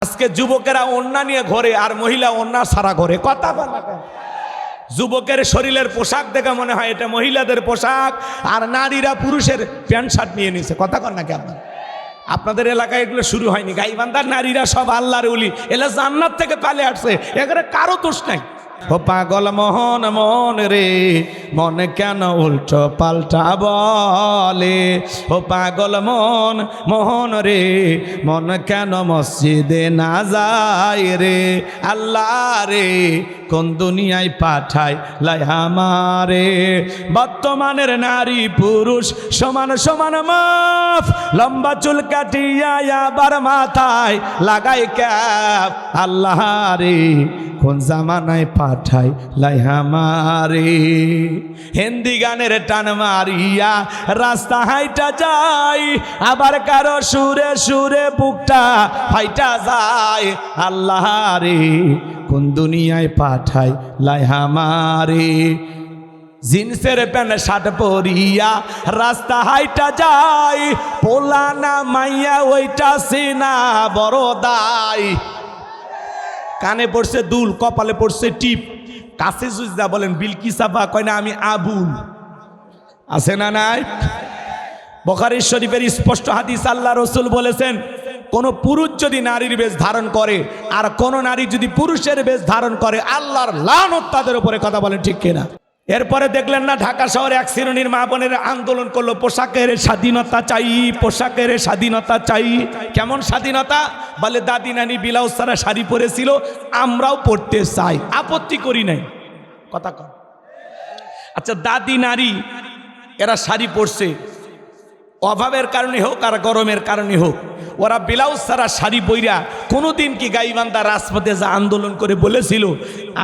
আজকে যুবকেরা ওন্না নিয়ে ঘোরে আর মহিলা ওন্না সারা ঘোরে। কথা বল না কেন? যুবকের শরীরের পোশাক দেখে মনে হয় এটা মহিলাদের পোশাক, আর নারীরা পুরুষের প্যান্ট শার্ট নিয়ে নিছে। কথা কন না কেন? আপনাদের এলাকায় এগুলো শুরু হয়নি? গাইবান্ধার নারীরা সব আল্লাহর ওলি, এলা জান্নাত থেকে পালে আসছে, এখানে কারো দোষ নাই। ও পাগল মোহন মন রে, মন কেন উল্টো পাল্টা বলে? ও পাগল মন মোহন রে, মন কেন মসজিদে না যায় রে? আল্লাহ রে কোন দুনিয়ায় পাঠায় লাই আমারে? বর্তমানের নারী পুরুষ সমান সমান মাপ, লম্বা চুল কাটিয়া আবার মাথায় লাগাই ক্যাপ। আল্লাহ রে কোন জামানায় পাঠায় লাই আমারে? হিন্দি গানের টান মারিয়া রাস্তা হাইটা যায়, আবার কারো সুরে সুরে বুকটা ফাইটা যায়। আল্লাহ রে কোন দুনিয়ায় পাঠায় লাই আমারে? জিন্সের প্যান্ট শার্ট পরিয়া রাস্তা হাইটা যায়, পোলা না মাইয়া ওইটা সিনা বড় দায়। কানে পড়ছে দুল, কপালে পড়ছে টিপ, কাছে সুজদা বলেন বিলকিসাফা কয় না আমি আবুল। আছে না নাই? বুখারী শরীফের স্পষ্ট হাদিস, আল্লাহ রসুল বলেছেন কোন পুরুষ যদি নারীর বেশ ধারণ করে আর কোন নারী যদি পুরুষের বেশ ধারণ করে, আল্লাহর লানত তাদের উপরে। কথা বলেন ঠিক কিনা? এরপরে দেখলেন না ঢাকা শহরে এক শ্রেণীর মা বোনের আন্দোলন করলো, পোশাকের স্বাধীনতা চাই, পোশাকের স্বাধীনতা চাই। কেমন স্বাধীনতা? বলে দাদি নানি ব্লাউজ ছাড়া শাড়ি পরেছিল, আমরাও পরতে চাই, আপত্তি করি নাই। কথা কর। আচ্ছা, দাদি নারী এরা শাড়ি পরছে, অভাবের কারণে হোক আর গরমের কারণে হোক, ওরা ব্লাউজ ছাড়া শাড়ি পইরা কোনোদিন কি গাইবান্ধা রাজপথে যা আন্দোলন করে বলেছিল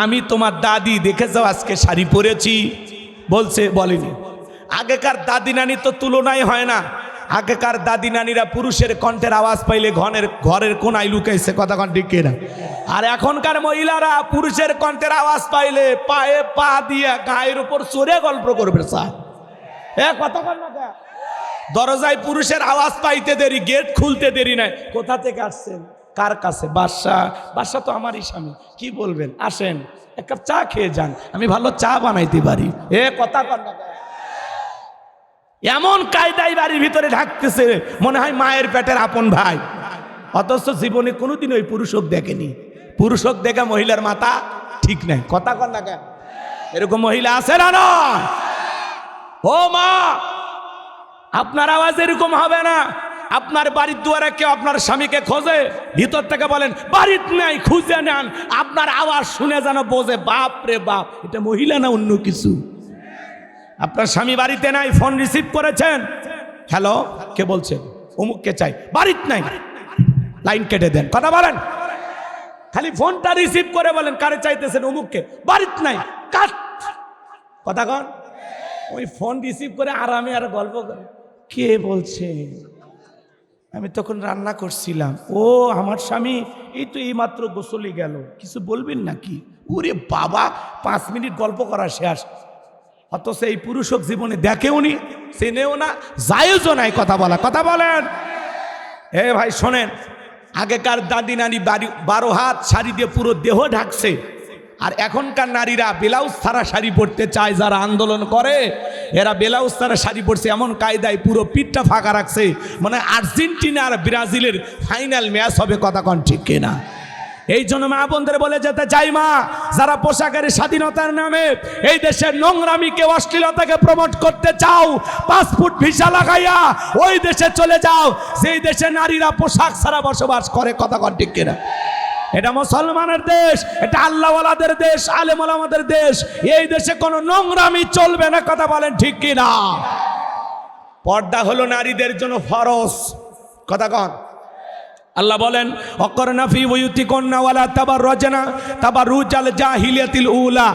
আমি তোমার দাদি দেখে যাও আজকে শাড়ি পরেছি? বলছে? বলেনি। আগেকার দাদি নানি তো তুলনাই হয় না। আগেকার দাদি নানিরা পুরুষের কণ্ঠের আওয়াজ পাইলে ঘরের কোনায় লুকাইছে। কথা কন ঠিক কিনা? আর এখনকার মহিলারা পুরুষের কণ্ঠের আওয়াজ পাইলে পায়ে পা দিয়ে গায়ের উপর চড়ে গল্প করবে। কথা কন না কেন? দরজায় পুরুষের আওয়াজ পাইতে দেরি, গেট খুলতে দেরি নাই। কোথা থেকে আসছেন? কার কাছে? বাদশা তো আমারই স্বামী। কি বলবেন? আসেন এক কাপ চা খেয়ে যান, আমি ভালো চা বানাইতে পারি। কথা কর না। এমন কায়দায় বাড়ির ভিতরে ঢাকতেছে মনে হয় মায়ের পেটের আপন ভাই, অথচ জীবনে কোনোদিন ওই পুরুষক দেখেনি। পুরুষক দেখে মহিলার মাথা ঠিক নাই। কথা কর না কেন? এরকম মহিলা আছে না? নয়? ও মা, আপনার আওয়াজ এরকম হবে না। আপনার বাড়ির দুয়ারে কেউ আপনার স্বামীকে খোঁজে, ভিতর থেকে বলেন বাড়িতে নাই, খুঁজে নেন। আপনার আওয়াজ শুনে যেন বোঝে বাপ রে বাপ, এটা মহিলা না অন্য কিছু। আপনার স্বামী বাড়িতে নাই, ফোন রিসিভ করেছেন, হ্যালো কে বলছেন? অমুককে চাই, বাড়িতে নাই, লাইন কেটে দেন। কথা বলেন। খালি ফোনটা রিসিভ করে বলেন কারে চাইতেছেন? অমুককে, বাড়িতে নাই, কাট। কথা কন। ওই ফোন রিসিভ করে আরামে আর গল্প করে, কে বলছে? আমি তখন রান্না করছিলাম। ও আমার স্বামী এই তো এইমাত্র গোসলে গেল, কিছু বলবেন নাকি? ওরে বাবা, 5 মিনিট গল্প করা শেষ। অথচ এই পুরুষক জীবনে দেখেও নি, চেনেও না, জায়েজও নাই কথা বলা। কথা বলেন। ভাই শোনেন, আগেকার দাদি নানি 12 হাত শাড়ি দিয়ে পুরো দেহ ঢাকছে, আর এখনকার নারীরা ব্লাউজ ছাড়া শাড়ি পরতে চায়। যারা আন্দোলন করে এরা ব্লাউজ ছাড়া শাড়ি পরছে, এমন কায়দায় পুরো পিঠটা ফাঁকা রাখছে, মানে আর্জেন্টিনা আর ব্রাজিলের ফাইনাল ম্যাচ হবে। কথা কন ঠিক কিনা? এই জন্য মা বোনদের বলে যেতে চাই, মা যারা পোশাকের স্বাধীনতার নামে এই দেশের নোংরামিকে, অশ্লীলতাকে প্রমোট করতে চাও, পাসপোর্ট ভিসা লাগাইয়া ওই দেশে চলে যাও যেই দেশে নারীরা পোশাক ছাড়া বসবাস করে। কথা কন ঠিক কিনা? এটা মুসলমানের দেশ, এটা আল্লাহওয়ালাদের দেশ, আলেম ওলামাদের দেশ। এই দেশে কোনো নোংরামি চলবে না। কথা বলেন ঠিক কিনা? পর্দা হলো নারীদের জন্য ফরজ। কথা কন। আল্লাহ বলেন অকরনা ফি বুয়ুতিকুন্না ওয়ালা তাবাররাজনা তাবাররুজাল জাহিলিয়াতিল উলা।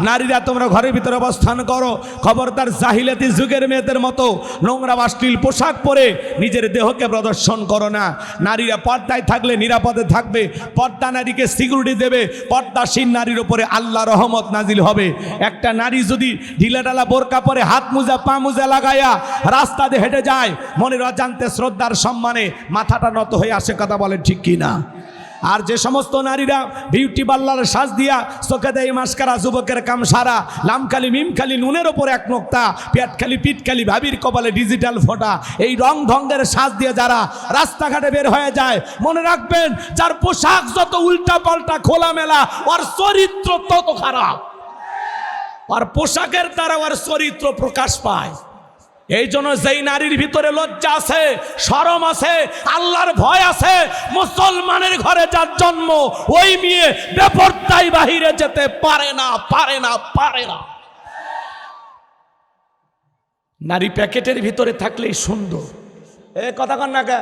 নারীরা তোমরা ঘরের ভিতরে অবস্থান করো, খবরদার জাহিলিয়াতি যুগের মেয়েদের মতো নোংরা অশ্লীল পোশাক পরে নিজের দেহকে প্রদর্শন করো না। নারীরা পর্দায় থাকলে নিরাপদে থাকবে, পর্দা নারীকে সিকিউরিটি দেবে, পর্দাশীল নারীর উপরে আল্লাহ রহমত নাজিল হবে। একটা নারী যদি ঢিলাঢালা বোরকা পরে হাত মোজা পা মোজা লাগাইয়া রাস্তা দিয়ে হেঁটে যায়, মনের অজান্তে শ্রদ্ধার সম্মানে মাথাটা নত হয়ে আসে। কথা বলেন ঠিক কিনা? আর যে সমস্ত নারীরা বিউটি পার্লার সাজ দিয়া চোখে দেয় মাস্কারা, যুবকের কাম সারা, লামখালি মিমখালি নুনের ওপর এক নোক্তা, পেটখালি পিটখালি ভাবির কপালে ডিজিটাল ফোটা, এই রং ঢঙ্গের সাজ দিয়ে যারা রাস্তাঘাটে বের হয়ে যায়, মনে রাখবেন যার পোশাক যত উল্টা পাল্টা খোলামেলা, ওর চরিত্র তত খারাপ। আর পোশাকের দ্বারা ওর চরিত্র প্রকাশ পায়। এই জন্য যেই নারীর ভিতরে লজ্জা আছে, শরম আছে, আল্লাহর ভয় আছে, মুসলমানের ঘরে যার জন্ম, ওই মেয়ে বেপরদায় বাহিরে যেতে পারে না, পারে না, পারে না। নারী প্যাকেটের ভিতরে থাকলেই সুন্দর, এ কথা কন না কে?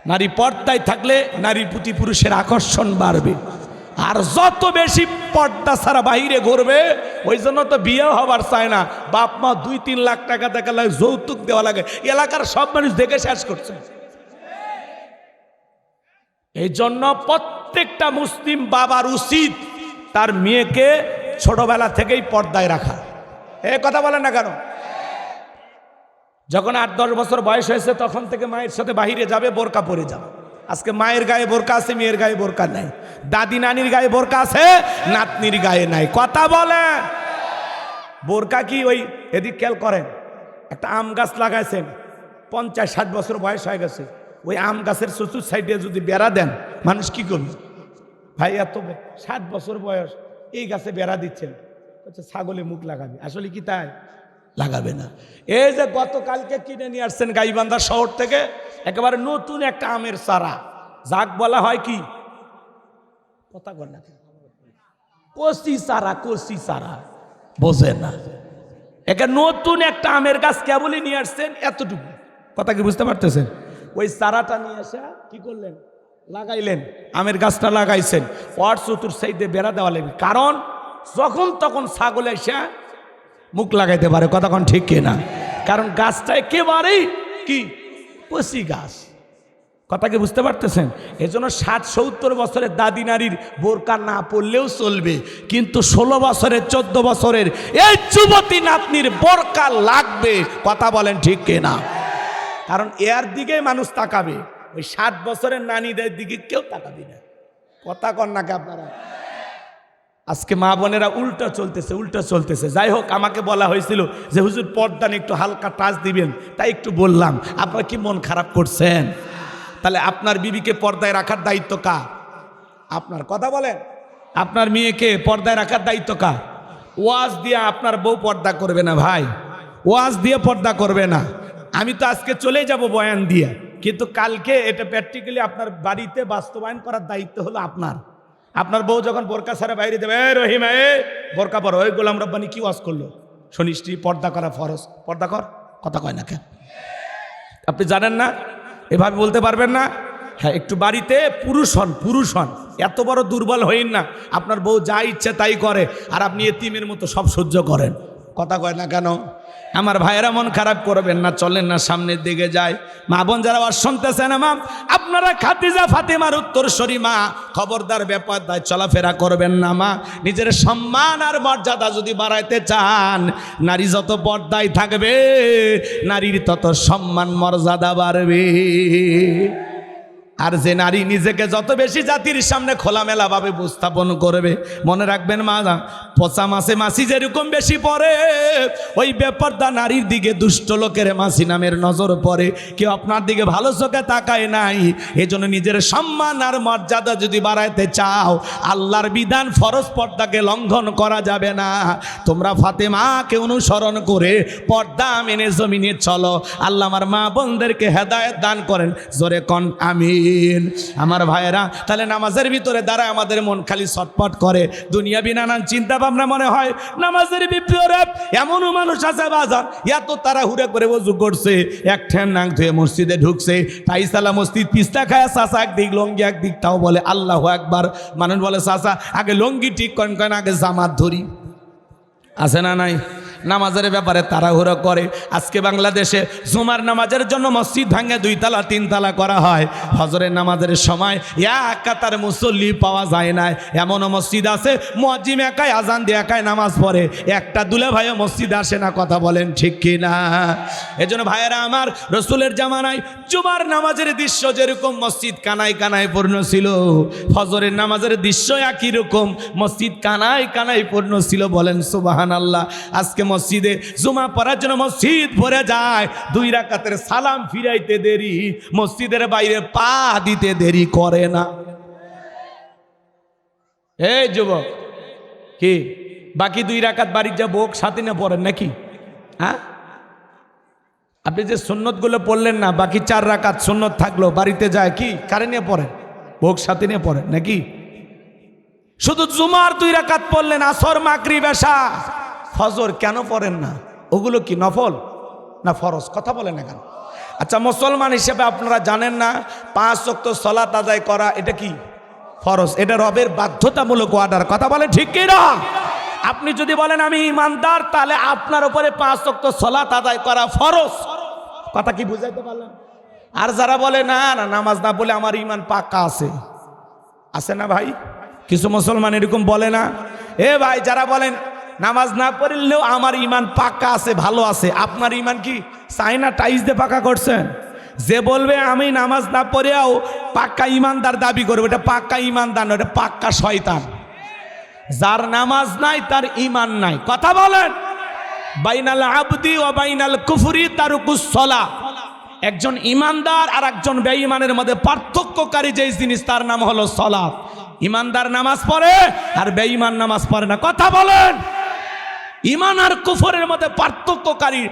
নারী পর্দায় থাকলে নারীর প্রতি পুরুষের আকর্ষণ বাড়বে। আর যত বেশি পর্দা ছাড়া বাহিরে ঘুরবে, ওই জন্য তো বিয়ে হবার চায় না। বাপ মা 2-3 লাখ টাকা দেখা লাগে, যৌতুক দেওয়া লাগে, এলাকার সব মানুষ দেখে শেষ করছে। এই জন্য প্রত্যেকটা মুসলিম বাবার উচিত তার মেয়েকে ছোটবেলা থেকেই পর্দায় রাখা। এ কথা বলেন না কেন? যখন 8-10 বছর বয়স হয়েছে তখন থেকে মায়ের সাথে বাহিরে যাবে, বোরকা পরে যাবে। আজকে মায়ের গায়ে বোরকা আছে, মেয়ের গায়ে বোরকা নাই। দাদি নানির গায়ে বোরকা আছে, নাতনির গায়ে নাই। কথা বলে বোরকা কি ওই এদিক খেয়াল করেন, একটা আম গাছ লাগাইছেন, 50-60 বছর বয়স হয়ে গেছে, ওই আম গাছের চতুর সাইডে যদি বেড়া দেন, মানুষ কি করবে? ভাই এত 60 বছর বয়স, এই গাছে বেড়া দিচ্ছেন, ছাগলে মুখ লাগাবে। আসলে কি তাই? লাগাবে না। এই যে গতকালকে কিনে নিয়ে আসছেন গাইবান্ধা শহর থেকে একেবারে নতুন একটা আমের চারা, যাক বলা হয় কি কথা বল না, কচি চারা, কচি চারা, বোঝে না। একে নতুন একটা আমের গাছ কেবলই নিয়ে আসছেন, এতটুকু কথা কি বুঝতে পারতেছেন? ওই চারাটা নিয়ে এসে কি করলেন? লাগাইলেন, আমের গাছটা লাগাইছেন, ওর চতুর সাইডে বেড়া দেওয়া লাগবে, কারণ যখন তখন ছাগল এসে মুখ লাগাইতে পারে। কথা কোন ঠিক কিনা? কারণ গাছটা একেবারেই কি কচি গাছ। কথা কি বুঝতে পারতেছেন? এজন্য 60-70 বছরের দাদি নারীর বোরকা না পরলেও চলবে, কিন্তু 16 বছরের 14 বছরের এই যুবতী নাতনির বোরকা লাগবে। কথা বলেন ঠিক কিনা? কারণ এর দিকে মানুষ তাকাবে, ওই 60 বছরের নানীদের দিকে কেউ তাকাবে না। কথা কন না কি আপনারা? আজকে মা বোনেরা উল্টো চলতেছে, উল্টো চলতেছে। যাই হোক, আমাকে বলা হয়েছিল যে হুজুর পর্দানে একটু হালকা টাচ দিবেন, তাই একটু বললাম। আপনারা কি মন খারাপ করছেন? তাহলে আপনার বিবিকে পর্দায় রাখার দায়িত্ব কার? আপনার। কথা বলেন, আপনার মেয়েকে পর্দায় রাখার দায়িত্ব কার? ওয়াজ দিয়ে আপনার বউ পর্দা করবে না ভাই, ওয়াজ দিয়ে পর্দা করবে না। আমি তো আজকে চলে যাব বয়ান দিয়ে, কিন্তু কালকে এটা প্র্যাকটিক্যালি আপনার বাড়িতে বাস্তবায়ন করার দায়িত্ব হলো আপনার। আপনার বউ যখন বোরকা ছাড়া বাইরে দেবে, রহিমা বোরকা পরো, ওই গোলাম রব্বানি কি ওয়াজ করলো শুনিস? পর্দা করা ফরজ, পর্দা কর। কথা কয় না কেন? আপনি জানেন না? এভাবে বলতে পারবেন না? হ্যাঁ, একটু বাড়িতে পুরুষ হন, পুরুষ হন, এত বড় দুর্বল হইন না। আপনার বউ যা ইচ্ছে তাই করে, আর আপনি এতিমের মতো সব সহ্য করেন। কথা কয় না কেন? আমার ভাইয়েরা মন খারাপ করবেন না, চলেন না সামনের দিকে যায়। মা বোন যারা ওয়াজ শুনতেছেন, মা আপনারা খাদিজা ফাতেমার উত্তরসূরি মা, খবরদার ব্যাপার দায় চলাফেরা করবেন না মা। নিজের সম্মান আর মর্যাদা যদি বাড়াইতে চান, নারী যত পর্দায় থাকবে নারীর তত সম্মান মর্যাদা বাড়বে। আর যে নারী নিজেকে যত বেশি জাতির সামনে খোলামেলা ভাবে উপস্থাপন করবে, মনে রাখবেন মা, পচা মাছে মাছি যেরকম বেশি পড়ে, ওই বেপরদা নারীর দিকে দুষ্ট লোকের মাছি নামের নজর পড়ে। কেউ আপনার দিকে ভালো চোখে তাকায় নাই। এজন্য নিজের সম্মান আর মর্যাদা যদি বাড়াইতে চাও, আল্লাহর বিধান ফরজ পর্দাকে লঙ্ঘন করা যাবে না। তোমরা ফাতেমাকে অনুসরণ করে পর্দা মেনে জমিনে চলো। আল্লাহ আমার মা বোনদেরকে হেদায়েত দান করেন, জোরে কোন আমিন। আমার ভাইয়েরা, তাহলে নামাজের ভিতরে দাঁড়ায় আমাদের মন খালি ছটফট করে, দুনিয়াবি নানান চিন্তা ভাবনা মনে হয়। নামাজের ভিতরে এমনও মানুষ আছে বাজার, এত তাড়াহুড়া করে ওযু করছে, এক ঠ্যাং নাক ধুয়ে মসজিদে ঢুকছে, তাইসালা মসজিদ পিস্তা খায়, চাচা একদিক লঙ্গি একদিক, তাও বলে আল্লাহু আকবার। মানুষ বলে চাচা আগে লঙ্গি ঠিক করেন, আগে জামাত ধরি, আছে না নাই? নামাজের ব্যাপারে তাড়াহুড়ো করে। আজকে বাংলাদেশে জুমার নামাজের জন্য মসজিদ ভাঙে 2 তালা 3 তালা করা হয়। ফজরের নামাজের সময় এক কাতার মুসল্লি পাওয়া যায় না। এমনও মসজিদ আছে মুয়াজ্জিন একাই আজান দিয়ে একাই নামাজ পড়ে, একটা দুলা ভাইও মসজিদে আসে না। কথা বলেন ঠিক কি না? এজন্য ভাইয়েরা আমার, রসুলের জামানায় জুমার নামাজের দৃশ্য যেরকম মসজিদ কানায় কানায় পূর্ণ ছিল, ফজরের নামাজের দৃশ্য একই রকম মসজিদ কানায় কানায় পূর্ণ ছিল। বলেন সুবহানাল্লাহ। আজকে মসজিদে জুমা পড়ার জন্য মসজিদ ভরে যায়, 2 রাকাতের সালাম ফিরাইতে দেরি, মসজিদের বাইরে পা দিতে দেরি করে না। এই যুবক, কি বাকি 2 রাকাত বাড়ির যা বোক সাথে না পড়েন নাকি? হ্যাঁ, আপনি যে সুন্নতগুলো পড়লেন না, বাকি 4 রাকাত সুন্নত থাকলো বাড়িতে যায় কি কারে নিয়ে পড়েন? বোক সাথে নিয়ে পড়েন নাকি? শুধু জুমার 2 রাকাত পড়লেন, আসর মাগরিব এশা ফজর কেন পড়েন না? ওগুলো কি নফল না ফরজ? কথা বলেন না কেন? আচ্ছা, মুসলমান হিসেবে আপনারা জানেন না 5 ওয়াক্ত সালাত আদায় করা এটা কি ফরজ? এটা রবের বাধ্যতামূলক অর্ডার। কথা বলেন ঠিক কি না? আপনি যদি বলেন আমি ইমানদার, তাহলে আপনার উপরে 5 ওয়াক্ত সালাত আদায় করা ফরজ। কথা কি বুঝাইতে পারলেন? আর যারা বলে না না নামাজ না বলে আমার ইমান পাক্কা আছে, আছে না ভাই? কিছু মুসলমান এরকম বলে না? এ ভাই, যারা বলেন নামাজ না পড়লেও আমার ইমান পাক্কা আছে, ভালো আছে, আপনার ইমান কি চাইনা টাইজ দিয়ে পাকা করছেন? যে বলবে আমি নামাজ না পড়েও পাক্কা ইমানদার দাবি করবে, এটা পাক্কা ইমানদার নয়, এটা পাক্কা শয়তান। যার নামাজ নাই তার ইমান নাই। কথা বলেন। বাইনাল আবদি ওয়া বাইনাল কুফরি তারকুস সালাহ। একজন ইমানদার আর একজন বেঈমানের মধ্যে পার্থক্যকারী যে জিনিস, তার নাম হলো সালাত। ইমানদার নামাজ পড়ে আর বেঈমান নামাজ পড়ে না। কথা বলেন। ইমান আর কুফরের মধ্যে পার্থক্যকারী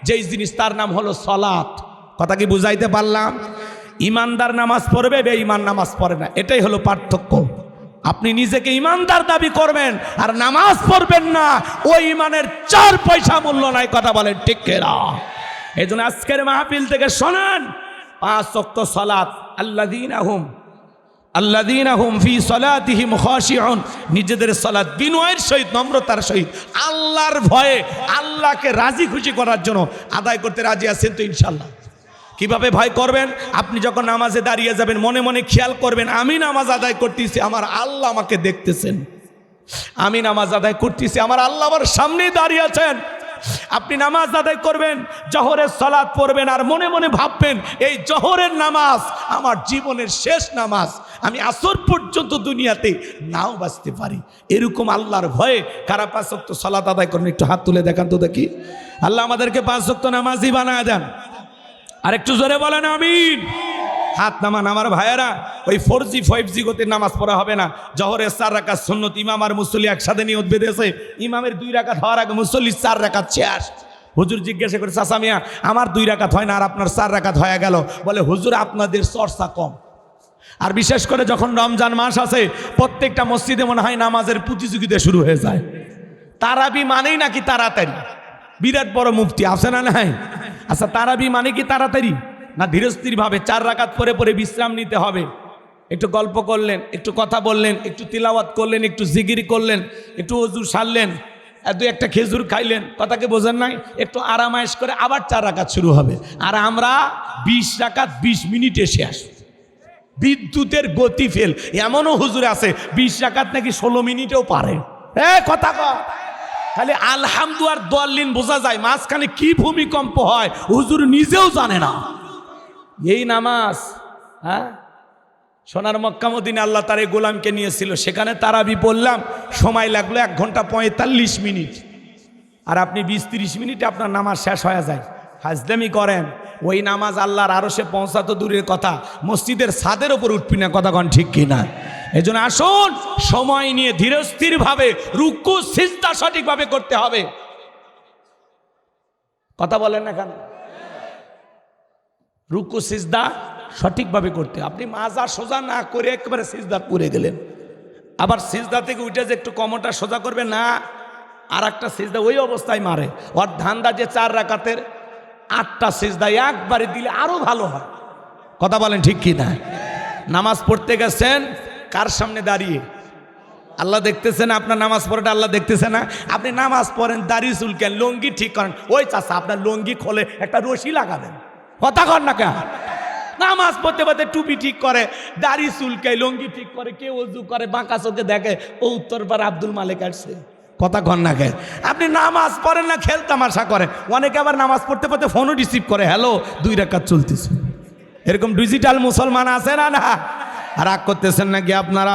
যে জিনিস, তার নাম হলো সালাত। কথা কি বুঝাইতে পারলাম? ইমানদার নামাজ পড়বে, বেঈমান নামাজ পড়ে না, এটাই হলো পার্থক্য। আপনি নিজেকে ইমানদার দাবি করবেন আর নামাজ পড়বেন না, ওই ইমানের 4 পয়সা মূল্য নাই। কথা বলেন ঠিক কিনা? এই জন্য আজকের মাহফিল থেকে শোনেন, 5 ওয়াক্ত সালাত, আল্লাযীনা হুম ফি সালাতিহিম খাশিউন, নিজেদের সালাত বিনয়ের সহিত, নম্রতার সহিত, আল্লাহর ভয়ে, আল্লাহকে রাজি খুশি করার জন্য আদায় করতে রাজি আছেন তো ইনশাআল্লাহ? কিভাবে ভয় করবেন? আপনি যখন নামাজে দাঁড়িয়ে যাবেন, মনে মনে খেয়াল করবেন আমি নামাজ আদায় করতেছি, আমার আল্লাহ আমাকে দেখতেছেন। আমি নামাজ আদায় করতেছি, আমার আল্লাহ আমার সামনেই দাঁড়িয়ে আছেন। আপনি নামাজ আদায় করবেন, জোহরের সালাত পড়বেন আর মনে মনে ভাববেন এই জোহরের নামাজ আমার জীবনের শেষ নামাজ, আমি আসর পর্যন্ত দুনিয়াতে নাও বাঁচতে পারি। এরকম আল্লাহর ভয়ে কারা 5 ওয়াক্ত সালাত আদায় করেন? একটু হাত তুলে দেখান তো দেখি। আল্লাহ আমাদেরকে 5 ওয়াক্ত নামাজি বানায় দেন। আর একটু জোরে বলেন আমিন। হাত নামান আমার ভাইয়েরা। ওই 4G 5G গতির নামাজ পড়া হবে না। জোহরের 4 রাকাত সুন্নত, ইমাম আর মুসল্লি একসাথে নিয়ত বেঁধেছে, ইমামের 2 রাকাত হওয়ার আগে মুসল্লি 4 রাকাত শেষ। হুজুর জিজ্ঞাসা করে, চাচা মিয়া আমার 2 রাকাত হয় না আর আপনার 4 রাকাত হয়ে গেল? বলে হুজুর আপনাদের চর্চা কম। আর বিশেষ করে যখন রমজান মাস আছে, প্রত্যেকটা মসজিদে মনে হয় নামাজের প্রতিযোগিতা শুরু হয়ে যায়। তারাবি মানেই নাকি তাড়াতাড়ি? বিরাট বড় মুফতি আছে না নাই? আচ্ছা, তারাবি মানে কি তাড়াতাড়ি না ধীরস্থির ভাবে 4 রাকাত পরে পরে বিশ্রাম নিতে হবে? একটু গল্প করলেন, একটু কথা বললেন, একটু তিলাওয়াত করলেন, একটু জিকির করলেন, একটু ওযু সারলেন, আর 2-1টা খেজুর খাইলেন, কথাকে বোঝেন নাই? একটু আরামায়েশ করে আবার 4 রাকাত শুরু হবে। আর আমরা 20 রাকাত 20 মিনিটে শেষ। বিদ্যুতের গতি ফেল। এমনও হুজুর আছে 20 রাকাত নাকি 16 মিনিটেও পারে। কথা কয় খালি আলহামদু আর দোয়াল্লিন বোঝা যায়, মাঝখানে কি ভূমিকম্প হয় হুজুর নিজেও জানে না। এই নামাজ, হ্যাঁ, সোনার মক্কা মদিনা আল্লাহ তার এই গোলামকে নিয়েছিল, সেখানে তারাবি পড়লাম, সময় লাগলো 1 ঘন্টা 45 মিনিট। আর আপনি 20-30 মিনিটে আপনার নামাজ শেষ হয়ে যায়। ফাজলামি করেন। ওই নামাজ আল্লাহর আরশে পৌঁছা তো দূরের কথা, মসজিদের ছাদের ওপর উঠবি না। কথা কন ঠিক কিনা? এই জন্য আসুন সময় নিয়ে ধীরস্থির ভাবে রুকু সিজদা সঠিকভাবে করতে হবে। কথা বলেন না কেন? রুকু সিজদা সঠিকভাবে করতে। আপনি মাজা সোজা না করে একেবারে সিজদা করে গেলেন, আবার সিজদা থেকে উঠে যে একটু কমরটা সোজা করবে না, আর একটা সিজদা ওই অবস্থায় মারে। ওর ধান্দা যে 4 রাকাতের 8টা সিজদা একবারে দিলে আরো ভালো হয়। কথা বলেন ঠিক কি না? নামাজ পড়তে গেছেন কার সামনে দাঁড়িয়ে? আল্লাহ দেখতেছে না আপনার নামাজ পড়াটা? আল্লাহ দেখতেছে না? আপনি নামাজ পড়েন, দাড়ি চুলকেন, লুঙ্গি ঠিক করেন, ওই চাচা আপনার লুঙ্গি খোলে একটা রশি লাগাবেন। কথা কর না কেন? নামাজ পড়তে পড়তে টুপি ঠিক করে, দাড়ি চুলকায়, লুঙ্গি ঠিক করে, কেউ ওযু করে, বাঁকা চোখে দেখে ও উত্তরপাড়া আব্দুল মালিক আসছে। কথা কর না কেন? আপনি নামাজ পড়েন না, খেল তামাশা করেন। অনেকে আবার নামাজ পড়তে পড়তে ফোনও রিসিভ করে, হ্যালো 2 রাকাত চলতেছে। এরকম ডিজিটাল মুসলমান আছে না? না রাগ করতেছেন নাকি আপনারা?